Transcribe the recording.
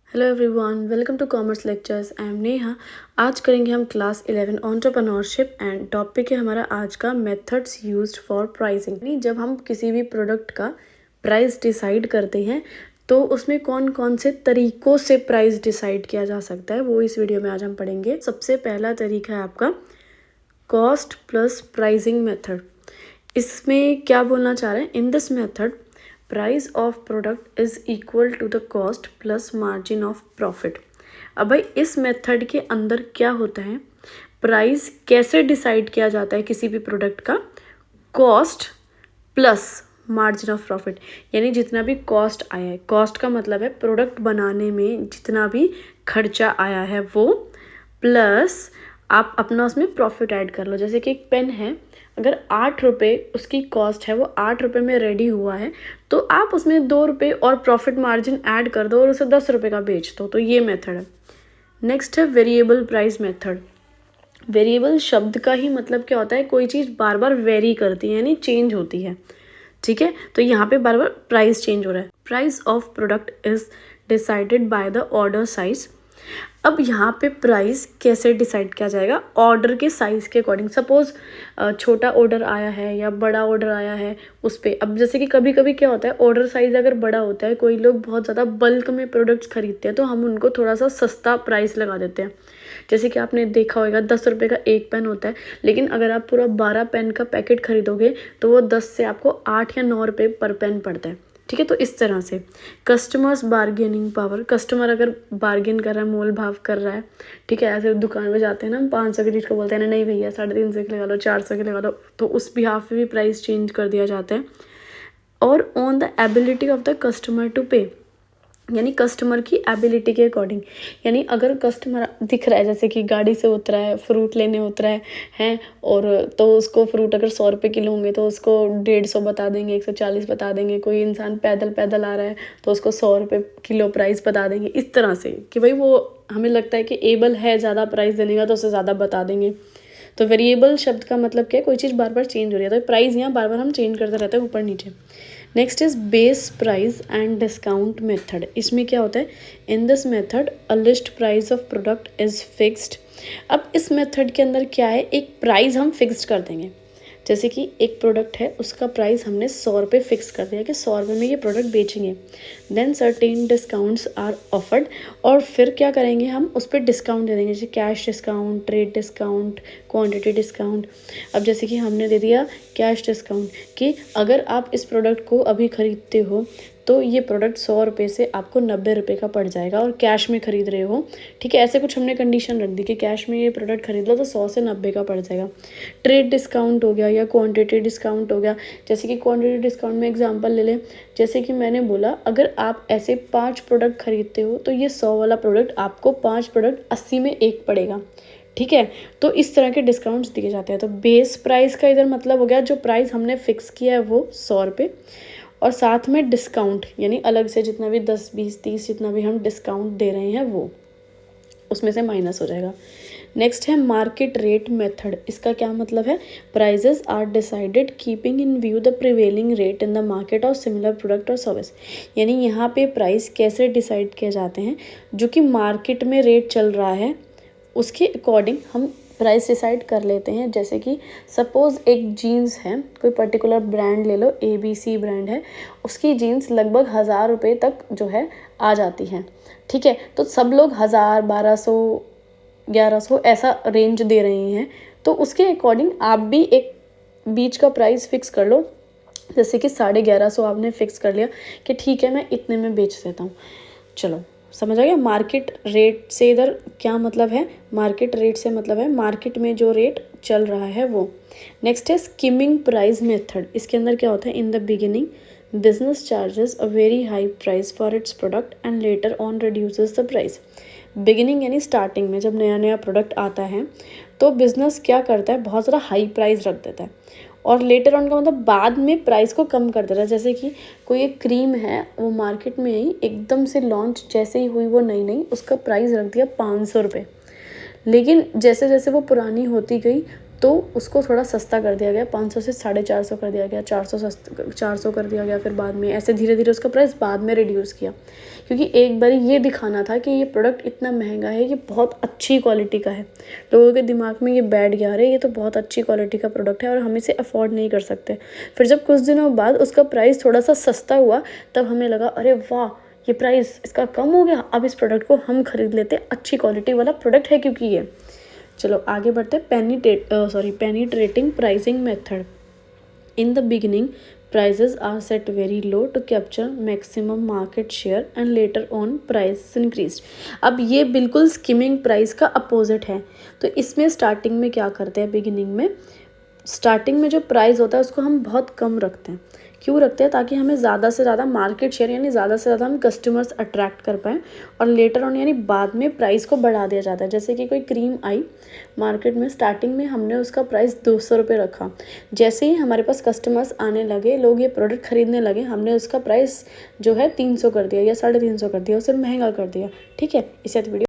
Hello everyone, welcome to commerce lectures. I am Neha. आज करेंगे हम क्लास 11 एंटरप्रेन्योरशिप एंड टॉपिक है हमारा आज का मेथड्स यूज्ड फॉर प्राइसिंग। यानी जब हम किसी भी प्रोडक्ट का प्राइस डिसाइड करते हैं तो उसमें कौन कौन से तरीक़ों से प्राइस डिसाइड किया जा सकता है, वो इस वीडियो में आज हम पढ़ेंगे। सबसे पहला तरीका है आपका कॉस्ट प्लस प्राइसिंग मेथड। इसमें क्या बोलना चाह रहे हैं? In this method price of product is equal to the cost plus margin of profit. अब भाई इस मेथड के अंदर क्या होता है, प्राइस कैसे डिसाइड किया जाता है किसी भी प्रोडक्ट का? Cost plus margin of profit, यानी जितना भी कॉस्ट आया है, कॉस्ट का मतलब है प्रोडक्ट बनाने में जितना भी खर्चा आया है वो, प्लस आप अपना उसमें प्रॉफिट ऐड कर लो। जैसे कि एक पेन है, अगर 8 रुपये उसकी कॉस्ट है, वो 8 रुपये में रेडी हुआ है, तो आप उसमें 2 रुपये और प्रॉफिट मार्जिन ऐड कर दो और उसे 10 रुपये का बेच दो। तो ये मेथड है। नेक्स्ट है वेरिएबल प्राइस मेथड। वेरिएबल शब्द का ही मतलब क्या होता है? कोई चीज़ बार बार वेरी करती है, यानी चेंज होती है। ठीक है, तो यहाँ पे बार बार प्राइस चेंज हो रहा है। Price of product is decided by the order size. अब यहाँ पे प्राइस कैसे डिसाइड किया जाएगा? ऑर्डर के साइज़ के अकॉर्डिंग। सपोज़ छोटा ऑर्डर आया है या बड़ा ऑर्डर आया है उस पर। अब जैसे कि कभी कभी क्या होता है, ऑर्डर साइज़ अगर बड़ा होता है, कोई लोग बहुत ज़्यादा बल्क में प्रोडक्ट्स खरीदते हैं, तो हम उनको थोड़ा सा सस्ता प्राइस लगा देते हैं। जैसे कि आपने देखा होगा 10 रुपये का एक पेन होता है, लेकिन अगर आप पूरा 12 पेन का पैकेट खरीदोगे तो वो 10 से आपको 8 या 9 रुपये पर पेन पड़ता है। ठीक है, तो इस तरह से कस्टमर्स बार्गेनिंग पावर। कस्टमर अगर बार्गेन कर रहा है, मोल भाव कर रहा है, ठीक है, ऐसे दुकान में जाते हैं ना, 500 की चीज़ को बोलते हैं ना, नहीं भैया 350 की लगा लो, 400 की लगा लो, तो उस बिहाफ पे भी प्राइस चेंज कर दिया जाता है। और on the ability of the customer to pay, यानी कस्टमर की एबिलिटी के अकॉर्डिंग। यानी अगर कस्टमर दिख रहा है, जैसे कि गाड़ी से उतरा है, फ्रूट लेने उतरा है हैं, और तो उसको फ्रूट अगर 100 रुपये किलो होंगे तो उसको 150 बता देंगे, 140 बता देंगे। कोई इंसान पैदल पैदल आ रहा है तो उसको 100 रुपये किलो प्राइस बता देंगे। इस तरह से कि भाई वो हमें लगता है कि एबल है ज़्यादा प्राइस देने का, तो उससे ज़्यादा बता देंगे। तो वेरिएबल शब्द का मतलब क्या है? कोई चीज़ बार बार चेंज हो रही है, तो प्राइस यहाँ बार बार हम चेंज करते रहते हैं ऊपर नीचे। Next is base price and discount method. इसमें क्या होता है? इन this method a list price of product is fixed. अब इस मेथड के अंदर क्या है, एक प्राइस हम फिक्स्ड कर देंगे। जैसे कि एक प्रोडक्ट है, उसका प्राइस हमने 100 रुपये फिक्स कर दिया कि 100 रुपये में ये प्रोडक्ट बेचेंगे। Then certain discounts are offered, और फिर क्या करेंगे, हम उस पर डिस्काउंट दे देंगे, जैसे cash discount, trade discount, quantity discount. अब जैसे कि हमने दे दिया कैश डिस्काउंट कि अगर आप इस प्रोडक्ट को अभी ख़रीदते हो तो ये प्रोडक्ट 100 रुपये से आपको 90 रुपये का पड़ जाएगा, और कैश में ख़रीद रहे हो, ठीक है, ऐसे कुछ हमने कंडीशन रख दी कि कैश में ये प्रोडक्ट खरीद लो तो 100 से 90 का पड़ जाएगा। ट्रेड डिस्काउंट हो गया या क्वांटिटी डिस्काउंट हो गया। जैसे कि क्वांटिटी डिस्काउंट में एग्जांपल ले लें, जैसे कि मैंने बोला अगर आप ऐसे 5 प्रोडक्ट खरीदते हो तो ये 100 वाला प्रोडक्ट आपको 5 प्रोडक्ट 80 में एक पड़ेगा। ठीक है, तो इस तरह के डिस्काउंट्स दिए जाते हैं। तो बेस प्राइस का इधर मतलब हो गया, जो प्राइस हमने फिक्स किया है वो 100 रुपये, और साथ में डिस्काउंट, यानी अलग से जितना भी 10, 20, 30 जितना भी हम डिस्काउंट दे रहे हैं वो उसमें से माइनस हो जाएगा। नेक्स्ट है मार्केट रेट मेथड। इसका क्या मतलब है? Prices are decided keeping in view the prevailing rate in the market of similar product और सर्विस। यानी यहाँ पे प्राइस कैसे डिसाइड किए जाते हैं? जो कि मार्केट में रेट चल रहा है उसके अकॉर्डिंग हम प्राइस डिसाइड कर लेते हैं। जैसे कि सपोज़ एक जीन्स है, कोई पर्टिकुलर ब्रांड ले लो, ABC ब्रांड है, उसकी जीन्स लगभग 1000 रुपये तक जो है आ जाती है। ठीक है, तो सब लोग 1000, 1200, 1100 ऐसा रेंज दे रहे हैं, तो उसके अकॉर्डिंग आप भी एक बीच का प्राइस फिक्स कर लो। जैसे कि 1150 आपने फिक्स कर लिया कि ठीक है मैं इतने में बेच देता हूँ। चलो समझ आ गया मार्केट रेट से इधर क्या मतलब है? मार्केट रेट से मतलब है मार्केट में जो रेट चल रहा है वो। नेक्स्ट है स्किमिंग प्राइस मेथड। इसके अंदर क्या होता है? In the beginning business charges a very high price for its product and later on reduces the price. Beginning यानी स्टार्टिंग में जब नया नया प्रोडक्ट आता है तो बिज़नेस क्या करता है? बहुत ज़्यादा हाई प्राइस रख देता है, और लेटर ऑन का मतलब बाद में प्राइस को कम कर देता है। जैसे कि कोई एक क्रीम है, वो मार्केट में ही एकदम से लॉन्च जैसे ही हुई वो नई नई, उसका प्राइस रख दिया 500 रुपये, लेकिन जैसे जैसे वो पुरानी होती गई तो उसको थोड़ा सस्ता कर दिया गया, 500 से 450 कर दिया गया, 400 कर दिया गया, फिर बाद में ऐसे धीरे धीरे उसका प्राइस बाद में रिड्यूस किया, क्योंकि एक बार ये दिखाना था कि ये प्रोडक्ट इतना महंगा है, ये बहुत अच्छी क्वालिटी का है। लोगों के दिमाग में ये बैठ गया, अरे ये तो बहुत अच्छी क्वालिटी का प्रोडक्ट है और हम इसे अफोर्ड नहीं कर सकते। फिर जब कुछ दिनों बाद उसका प्राइस थोड़ा सा सस्ता हुआ, तब हमें लगा अरे वाह, ये प्राइस इसका कम हो गया, अब इस प्रोडक्ट को हम खरीद लेते, अच्छी क्वालिटी वाला प्रोडक्ट है क्योंकि ये। चलो आगे बढ़ते हैं। Penetrating pricing method. In the beginning prices are set very low to capture maximum market share and later on price increased। अब ये बिल्कुल स्किमिंग प्राइस का अपोजिट है। तो इसमें स्टार्टिंग में क्या करते हैं, बिगिनिंग में स्टार्टिंग में जो प्राइस होता है उसको हम बहुत कम रखते हैं। क्यों रखते हैं? ताकि हमें ज़्यादा से ज़्यादा मार्केट शेयर यानी ज़्यादा से ज़्यादा हम कस्टमर्स अट्रैक्ट कर पाएँ, और लेटर ऑन यानी बाद में प्राइस को बढ़ा दिया जाता है। जैसे कि कोई क्रीम आई मार्केट में, स्टार्टिंग में हमने उसका प्राइस 200 रुपये रखा, जैसे ही हमारे पास कस्टमर्स आने लगे, लोग ये प्रोडक्ट खरीदने लगे, हमने उसका प्राइस जो है 300 कर दिया या 350 कर दिया, उसे महंगा कर दिया। ठीक है, इससे वीडियो